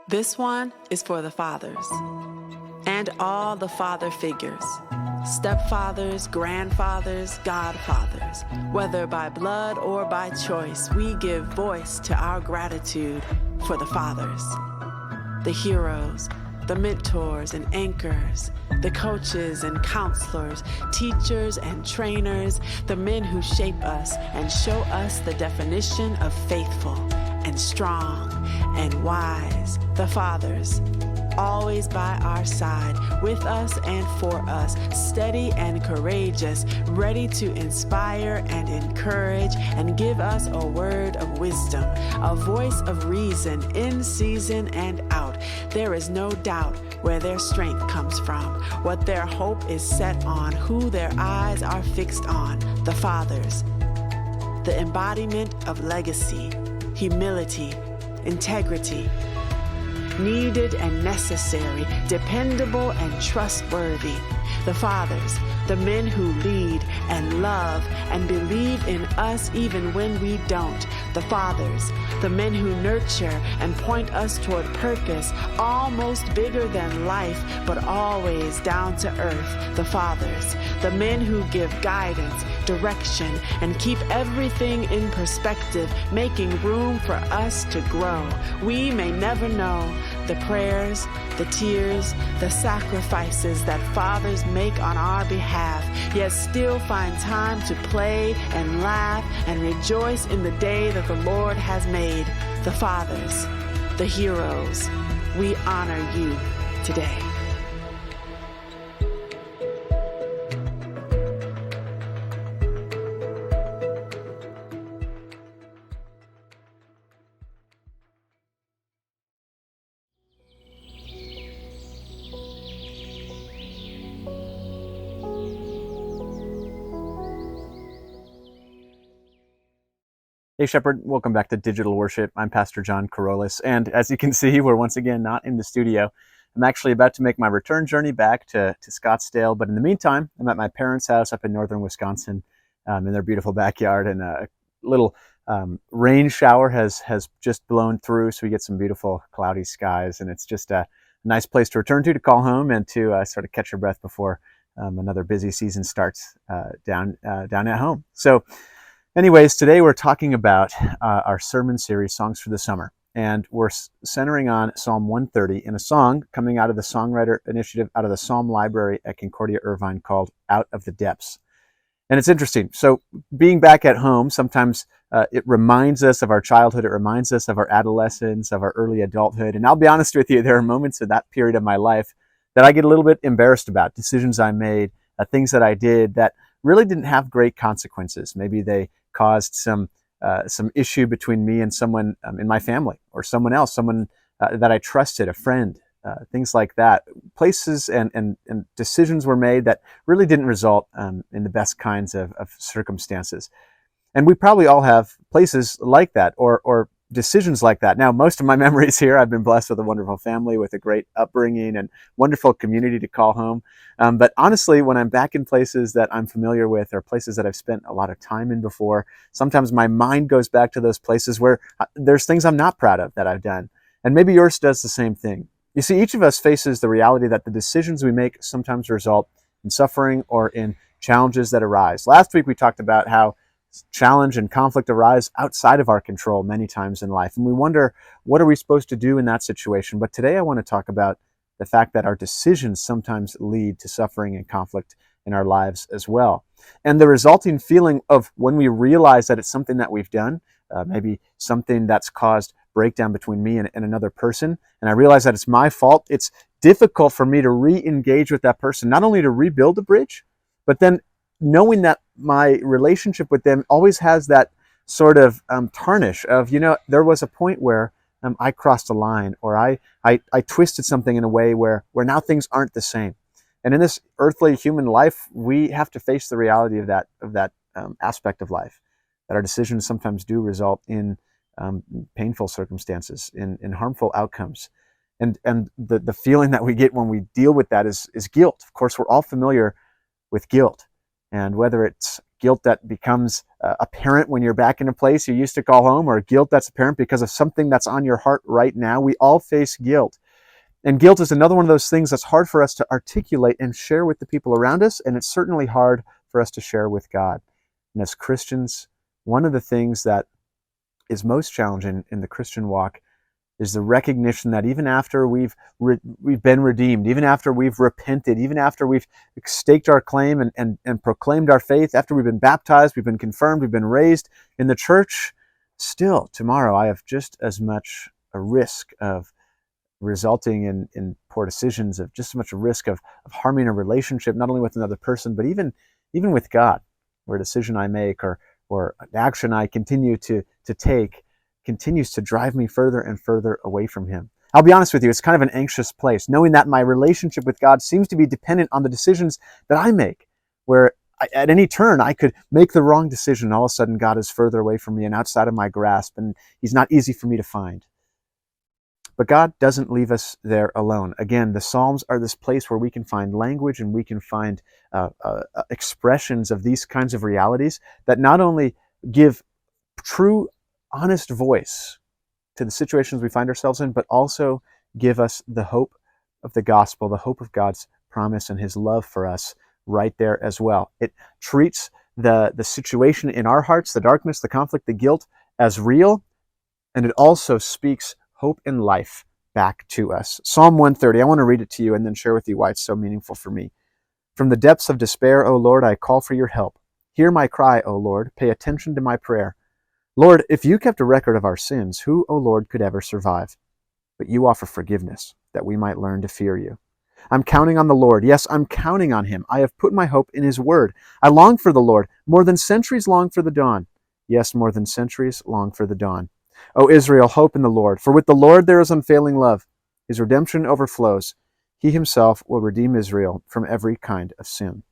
This one is for the fathers and all the father figures, stepfathers, grandfathers, godfathers. Whether by blood or by choice, we give voice to our gratitude for the fathers, the heroes, the mentors and anchors, the coaches and counselors, teachers and trainers, the men who shape us and show us the definition of faithful and strong and wise. The fathers, always by our side, with us and for us, steady and courageous, ready to inspire and encourage and give us a word of wisdom, a voice of reason in season and out. There is no doubt where their strength comes from, what their hope is set on, who their eyes are fixed on. The fathers, the embodiment of legacy, humility, integrity, needed and necessary, dependable and trustworthy. The fathers, the men who lead and love and believe in us even when we don't. The fathers, the men who nurture and point us toward purpose, almost bigger than life, but always down to earth. The fathers, the men who give guidance, direction, and keep everything in perspective, making room for us to grow. We may never know the prayers, the tears, the sacrifices that fathers make on our behalf, yet still find time to play and laugh and rejoice in the day that the Lord has made. The fathers, the heroes, we honor you today. Hey Shepherd, welcome back to Digital Worship. I'm Pastor John Corollis, and as you can see, we're once again not in the studio. I'm actually about to make my return journey back to Scottsdale, but in the meantime, I'm at my parents' house up in northern Wisconsin in their beautiful backyard, and a little rain shower has just blown through, so we get some beautiful cloudy skies, and it's just a nice place to return to call home and to sort of catch your breath before another busy season starts down at home. So anyways, today we're talking about our sermon series, Songs for the Summer, and we're centering on Psalm 130 in a song coming out of the Songwriter Initiative out of the Psalm Library at Concordia Irvine called Out of the Depths. And it's interesting. So being back at home, sometimes it reminds us of our childhood, it reminds us of our adolescence, of our early adulthood. And I'll be honest with you, there are moments in that period of my life that I get a little bit embarrassed about, decisions I made, things that I did that really didn't have great consequences. Maybe they caused some issue between me and someone in my family or someone else, someone that I trusted, a friend, things like that. Places and decisions were made that really didn't result in the best kinds of circumstances. And we probably all have places like that or decisions like that. Now, most of my memories here, I've been blessed with a wonderful family, with a great upbringing and wonderful community to call home. But honestly, when I'm back in places that I'm familiar with or places that I've spent a lot of time in before, sometimes my mind goes back to those places where there's things I'm not proud of that I've done. And maybe yours does the same thing. You see, each of us faces the reality that the decisions we make sometimes result in suffering or in challenges that arise. Last week, we talked about how challenge and conflict arise outside of our control many times in life. And we wonder, what are we supposed to do in that situation? But today I want to talk about the fact that our decisions sometimes lead to suffering and conflict in our lives as well. And the resulting feeling of when we realize that it's something that we've done, maybe something that's caused breakdown between me and another person, and I realize that it's my fault, it's difficult for me to re-engage with that person, not only to rebuild the bridge, but then knowing that my relationship with them always has that sort of tarnish of, there was a point where I crossed a line, or I twisted something in a way where now things aren't the same. And in this earthly human life, we have to face the reality of that aspect of life, that our decisions sometimes do result in painful circumstances, in harmful outcomes. And the feeling that we get when we deal with that is guilt. Of course, we're all familiar with guilt. And whether it's guilt that becomes apparent when you're back in a place you used to call home, or guilt that's apparent because of something that's on your heart right now. We all face guilt. And guilt is another one of those things that's hard for us to articulate and share with the people around us, and it's certainly hard for us to share with God. And as Christians, one of the things that is most challenging in the Christian walk is the recognition that even after we've been redeemed, even after we've repented, even after we've staked our claim and proclaimed our faith, after we've been baptized, we've been confirmed, we've been raised in the church, still tomorrow I have just as much a risk of resulting in poor decisions, of just as much a risk of harming a relationship, not only with another person, but even with God, where a decision I make or an action I continue to take continues to drive me further and further away from Him. I'll be honest with you, it's kind of an anxious place, knowing that my relationship with God seems to be dependent on the decisions that I make, where at any turn I could make the wrong decision, and all of a sudden God is further away from me and outside of my grasp, and He's not easy for me to find. But God doesn't leave us there alone. Again, the Psalms are this place where we can find language and we can find expressions of these kinds of realities that not only give true, honest voice to the situations we find ourselves in, but also give us the hope of the gospel, the hope of God's promise and His love for us right there as well. It treats the situation in our hearts, the darkness, the conflict, the guilt, as real, and it also speaks hope and life back to us. Psalm 130, I want to read it to you and then share with you why it's so meaningful for me. From the depths of despair, O Lord, I call for your help. Hear my cry, O Lord. Pay attention to my prayer. Lord, if you kept a record of our sins, who, O Lord, could ever survive? But you offer forgiveness, that we might learn to fear you. I'm counting on the Lord. Yes, I'm counting on Him. I have put my hope in His word. I long for the Lord, more than centuries long for the dawn. Yes, more than centuries long for the dawn. O Israel, hope in the Lord. For with the Lord there is unfailing love. His redemption overflows. He Himself will redeem Israel from every kind of sin.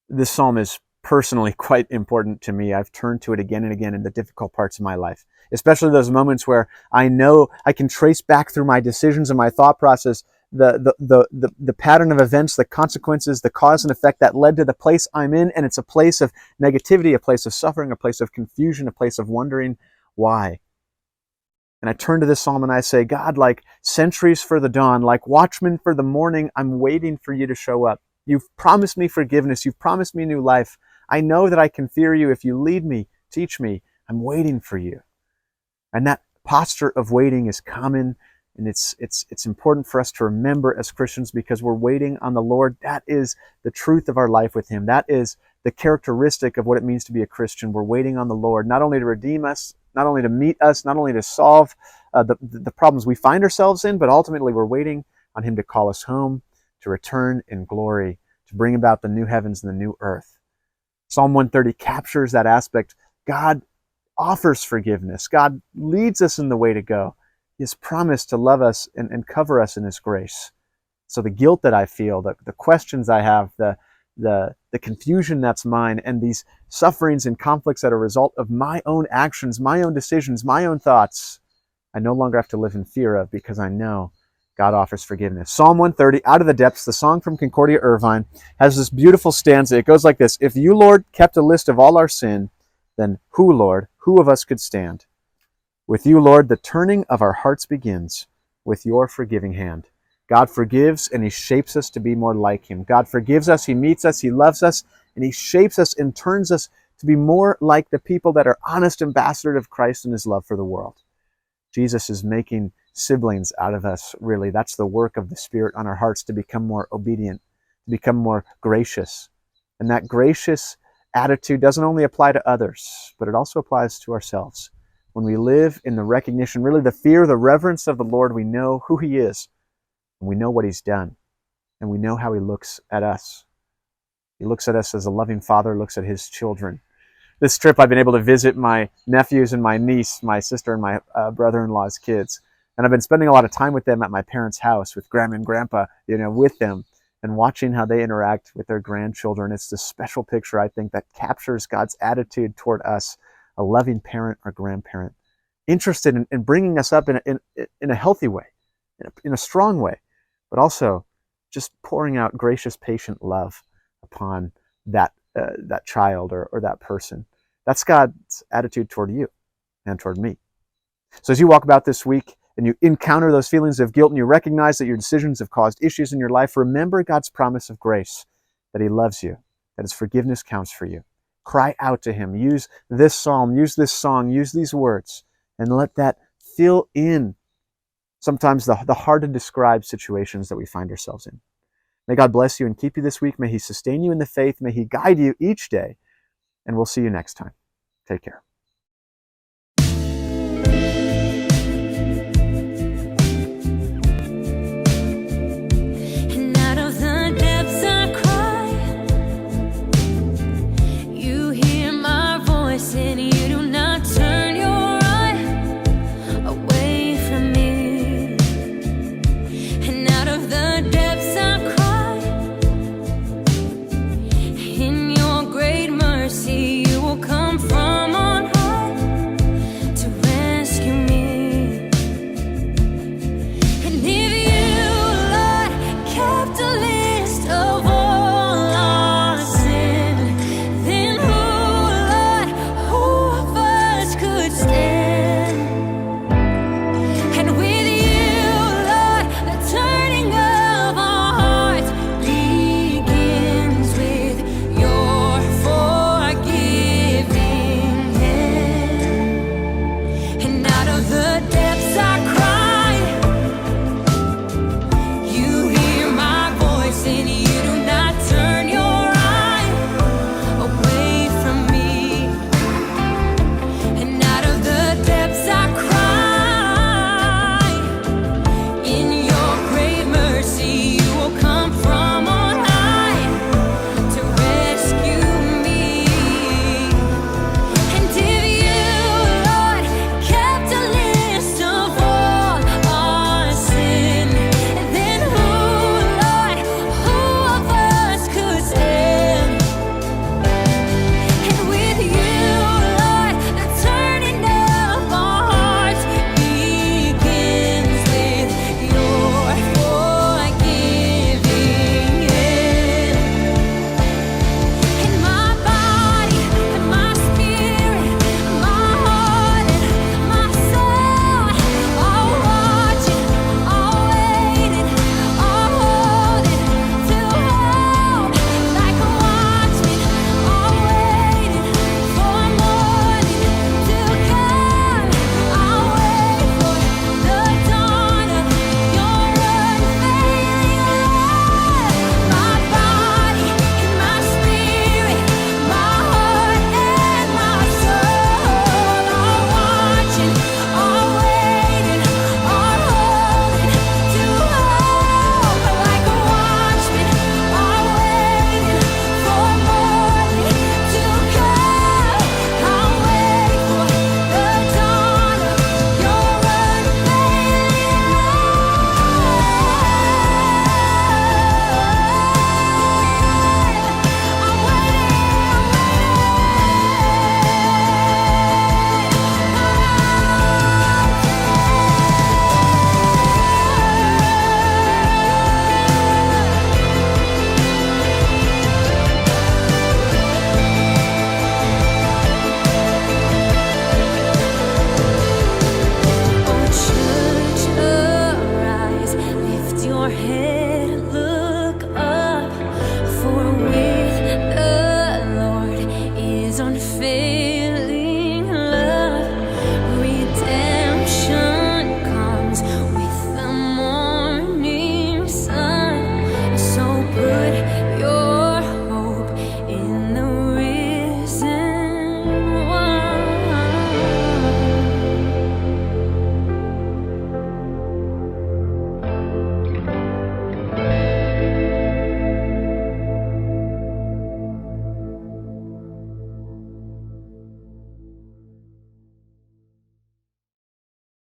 This psalm is personally quite important to me. I've turned to it again and again in the difficult parts of my life, especially those moments where I know I can trace back through my decisions and my thought process the pattern of events, the consequences, the cause and effect that led to the place I'm in, and it's a place of negativity, a place of suffering, a place of confusion, a place of wondering why. And I turn to this psalm and I say, God, like centuries for the dawn, like watchmen for the morning, I'm waiting for you to show up. You've promised me forgiveness. You've promised me new life. I know that I can fear you if you lead me, teach me. I'm waiting for you. And that posture of waiting is common, and it's important for us to remember as Christians, because we're waiting on the Lord. That is the truth of our life with Him. That is the characteristic of what it means to be a Christian. We're waiting on the Lord, not only to redeem us, not only to meet us, not only to solve the problems we find ourselves in, but ultimately we're waiting on Him to call us home, to return in glory, to bring about the new heavens and the new earth. Psalm 130 captures that aspect. God offers forgiveness. God leads us in the way to go. He has promised to love us and cover us in His grace. So the guilt that I feel, the questions I have, the confusion that's mine, and these sufferings and conflicts that are a result of my own actions, my own decisions, my own thoughts, I no longer have to live in fear of, because I know God offers forgiveness. Psalm 130, Out of the Depths, the song from Concordia Irvine, has this beautiful stanza. It goes like this: If you, Lord, kept a list of all our sin, then who, Lord, who of us could stand? With you, Lord, the turning of our hearts begins with your forgiving hand. God forgives, and He shapes us to be more like Him. God forgives us, He meets us, He loves us, and He shapes us and turns us to be more like the people that are honest ambassadors of Christ and His love for the world. Jesus is making siblings out of us, really. That's the work of the Spirit on our hearts, to become more obedient, to become more gracious. And that gracious attitude doesn't only apply to others, but it also applies to ourselves. When we live in the recognition, really the fear, the reverence of the Lord, we know who He is, and we know what He's done, and we know how He looks at us. He looks at us as a loving father looks at his children. This trip, I've been able to visit my nephews and my niece, my sister and my brother-in-law's kids. And I've been spending a lot of time with them at my parents' house, with Grandma and Grandpa, with them, and watching how they interact with their grandchildren. It's this special picture, I think, that captures God's attitude toward us, a loving parent or grandparent, interested in bringing us up in a healthy way, in a strong way, but also just pouring out gracious, patient love upon that that child or that person. That's God's attitude toward you and toward me. So as you walk about this week and you encounter those feelings of guilt and you recognize that your decisions have caused issues in your life, remember God's promise of grace, that He loves you, that His forgiveness counts for you. Cry out to Him. Use this psalm, use this song, use these words, and let that fill in sometimes the hard to describe situations that we find ourselves in. May God bless you and keep you this week. May He sustain you in the faith. May He guide you each day. And we'll see you next time. Take care.